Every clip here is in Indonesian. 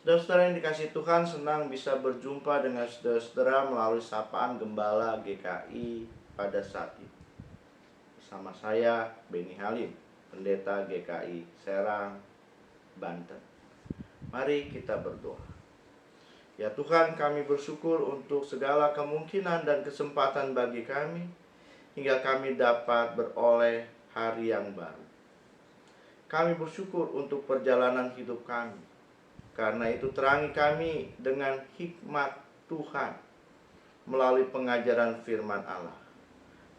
Saudara-saudara yang dikasihi Tuhan, senang bisa berjumpa dengan saudara-saudara melalui sapaan Gembala GKI pada saat ini. Bersama saya, Beni Halim, Pendeta GKI Serang, Banten. Mari kita berdoa. Ya Tuhan, kami bersyukur untuk segala kemungkinan dan kesempatan bagi kami, hingga kami dapat beroleh hari yang baru. Kami bersyukur untuk perjalanan hidup kami. Karena itu terangi kami dengan hikmat Tuhan melalui pengajaran firman Allah.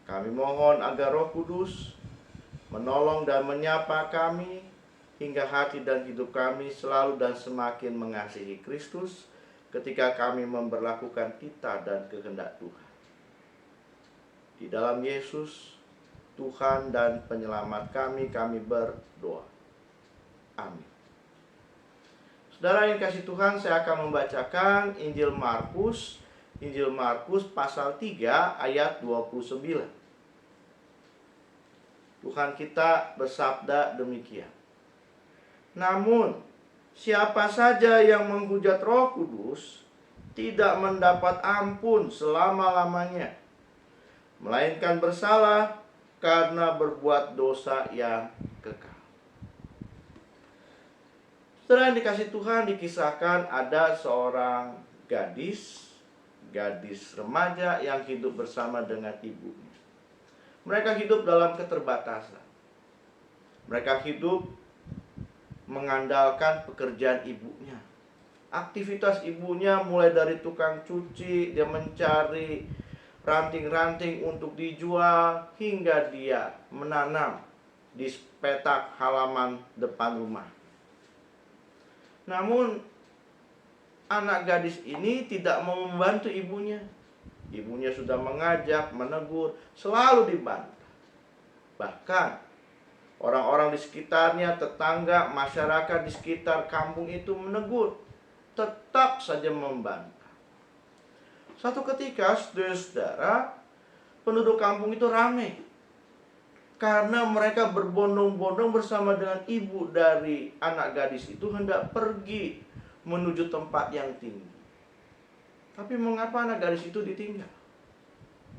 Kami mohon agar Roh Kudus menolong dan menyapa kami hingga hati dan hidup kami selalu dan semakin mengasihi Kristus ketika kami memberlakukan titah dan kehendak Tuhan. Di dalam Yesus, Tuhan dan penyelamat kami berdoa. Amin. Saudara yang kasih Tuhan, saya akan membacakan Injil Markus pasal 3 ayat 29. Tuhan kita bersabda demikian. Namun, siapa saja yang menghujat Roh Kudus tidak mendapat ampun selama-lamanya, melainkan bersalah karena berbuat dosa yang kekal. Saudara yang dikasih Tuhan, dikisahkan ada seorang gadis remaja yang hidup bersama dengan ibunya. Mereka hidup dalam keterbatasan. Mereka hidup mengandalkan pekerjaan ibunya. Aktivitas ibunya mulai dari tukang cuci, dia mencari ranting-ranting untuk dijual, hingga dia menanam di petak halaman depan rumah. Namun anak gadis ini tidak mau membantu ibunya. Ibunya sudah mengajak, menegur, selalu dibantah. Bahkan orang-orang di sekitarnya, tetangga, masyarakat di sekitar kampung itu menegur, tetap saja membantah. Suatu ketika, saudara-saudara, penduduk kampung itu ramai karena mereka berbondong-bondong bersama dengan ibu dari anak gadis itu hendak pergi menuju tempat yang tinggi. Tapi mengapa anak gadis itu ditinggal?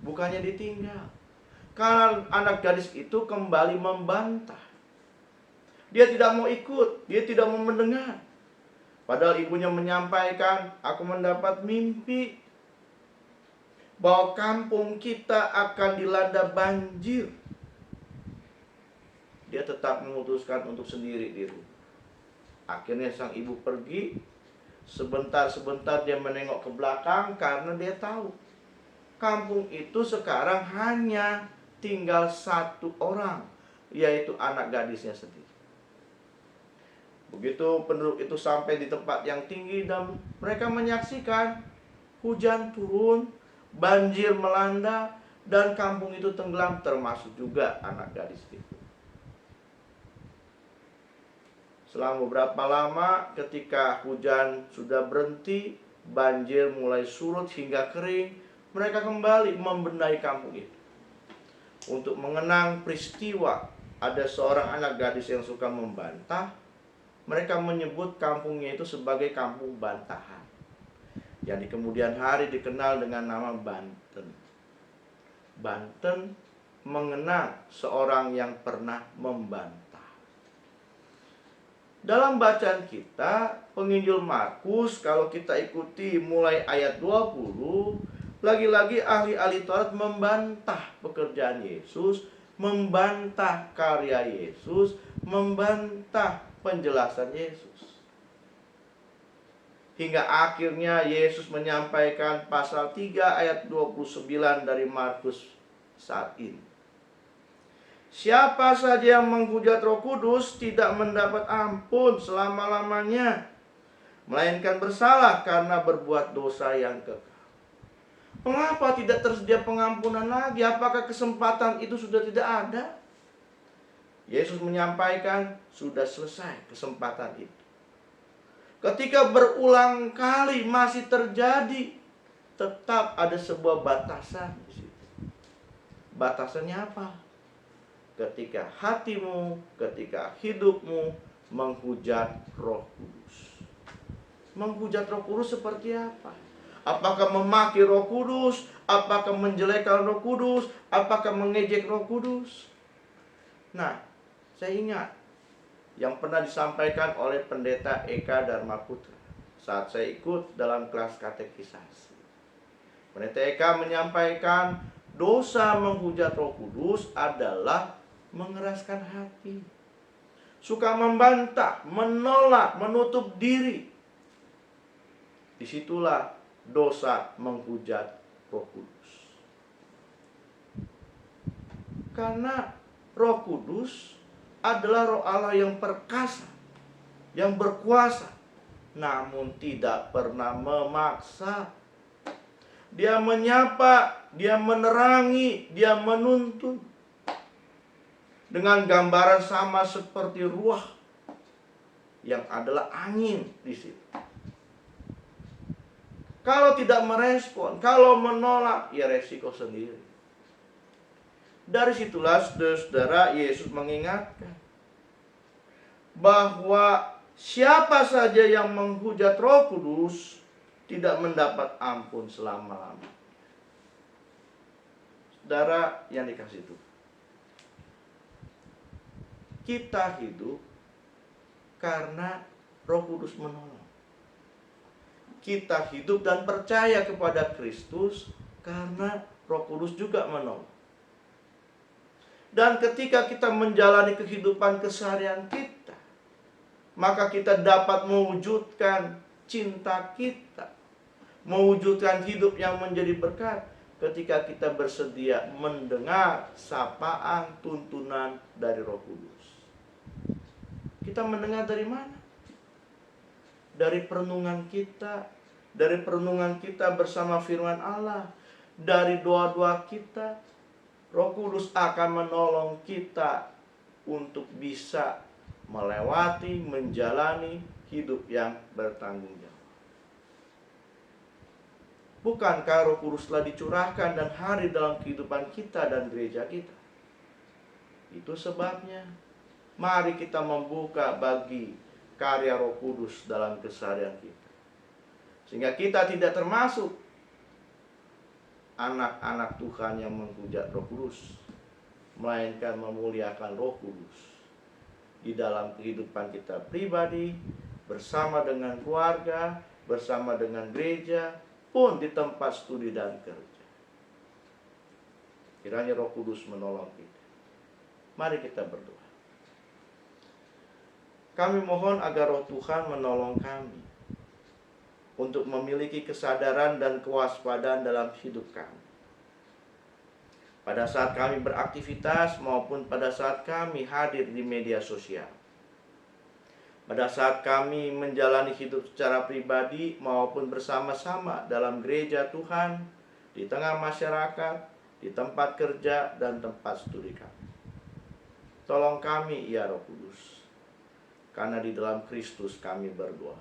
Bukannya ditinggal, karena anak gadis itu kembali membantah. Dia tidak mau ikut, dia tidak mau mendengar. Padahal ibunya menyampaikan, aku mendapat mimpi bahwa kampung kita akan dilanda banjir. Dia tetap memutuskan untuk sendiri di rumah. Akhirnya sang ibu pergi. Sebentar-sebentar dia menengok ke belakang karena dia tahu kampung itu sekarang hanya tinggal satu orang, yaitu anak gadisnya sendiri. Begitu penduduk itu sampai di tempat yang tinggi dan mereka menyaksikan hujan turun, banjir melanda, dan kampung itu tenggelam, termasuk juga anak gadis itu. Selama beberapa lama, ketika hujan sudah berhenti, banjir mulai surut hingga kering, mereka kembali membenahi kampung itu. Untuk mengenang peristiwa ada seorang anak gadis yang suka membantah, mereka menyebut kampungnya itu sebagai kampung bantahan, yang di kemudian hari dikenal dengan nama Banten. Banten mengenang seorang yang pernah membantah. Dalam bacaan kita, penginjil Markus, kalau kita ikuti mulai ayat 20, lagi-lagi ahli-ahli Taurat membantah pekerjaan Yesus, membantah karya Yesus, membantah penjelasan Yesus. Hingga akhirnya Yesus menyampaikan pasal 3 ayat 29 dari Markus saat ini. Siapa saja yang menghujat Roh Kudus tidak mendapat ampun selama-lamanya, melainkan bersalah karena berbuat dosa yang kekal. Mengapa tidak tersedia pengampunan lagi? Apakah kesempatan itu sudah tidak ada? Yesus menyampaikan, sudah selesai kesempatan itu. Ketika berulang kali masih terjadi, tetap ada sebuah batasan di situ. Batasannya apa? Ketika hatimu, ketika hidupmu menghujat Roh Kudus. Menghujat Roh Kudus seperti apa? Apakah memaki Roh Kudus? Apakah menjelekkan Roh Kudus? Apakah mengejek Roh Kudus? Nah, saya ingat yang pernah disampaikan oleh Pendeta Eka Dharma Putra saat saya ikut dalam kelas katekisasi. Pendeta Eka menyampaikan dosa menghujat Roh Kudus adalah mengeraskan hati, suka membantah, menolak, menutup diri. Disitulah dosa menghujat Roh Kudus. Karena Roh Kudus adalah Roh Allah yang perkasa, yang berkuasa, namun tidak pernah memaksa. Dia menyapa, dia menerangi, dia menuntun dengan gambaran sama seperti ruah yang adalah angin di situ. Kalau tidak merespon, kalau menolak, ya resiko sendiri. Dari situlah saudara Yesus mengingatkan bahwa siapa saja yang menghujat Roh Kudus tidak mendapat ampun selama-lamanya. Saudara yang dikasih Tuhan, kita hidup karena Roh Kudus menolong. Kita hidup dan percaya kepada Kristus karena Roh Kudus juga menolong. Dan ketika kita menjalani kehidupan keseharian kita, maka kita dapat mewujudkan cinta kita, mewujudkan hidup yang menjadi berkat ketika kita bersedia mendengar sapaan tuntunan dari Roh Kudus. Kita mendengar dari mana? Dari perenungan kita bersama firman Allah, dari doa-doa kita. Roh Kudus akan menolong kita untuk bisa melewati, menjalani hidup yang bertanggung jawab. Bukankah Roh Kudus telah dicurahkan dan hadir dalam kehidupan kita dan gereja kita? Itu sebabnya mari kita membuka bagi karya Roh Kudus dalam keseharian kita, sehingga kita tidak termasuk anak-anak Tuhan yang menghujat Roh Kudus, melainkan memuliakan Roh Kudus di dalam kehidupan kita pribadi, bersama dengan keluarga, bersama dengan gereja, pun di tempat studi dan kerja. Kiranya Roh Kudus menolong kita. Mari kita berdoa. Kami mohon agar Roh Tuhan menolong kami untuk memiliki kesadaran dan kewaspadaan dalam hidup kami. Pada saat kami beraktivitas maupun pada saat kami hadir di media sosial. Pada saat kami menjalani hidup secara pribadi maupun bersama-sama dalam gereja Tuhan, di tengah masyarakat, di tempat kerja dan tempat studi kami. Tolong kami ya Roh Kudus, karena di dalam Kristus kami berdoa.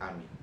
Amin.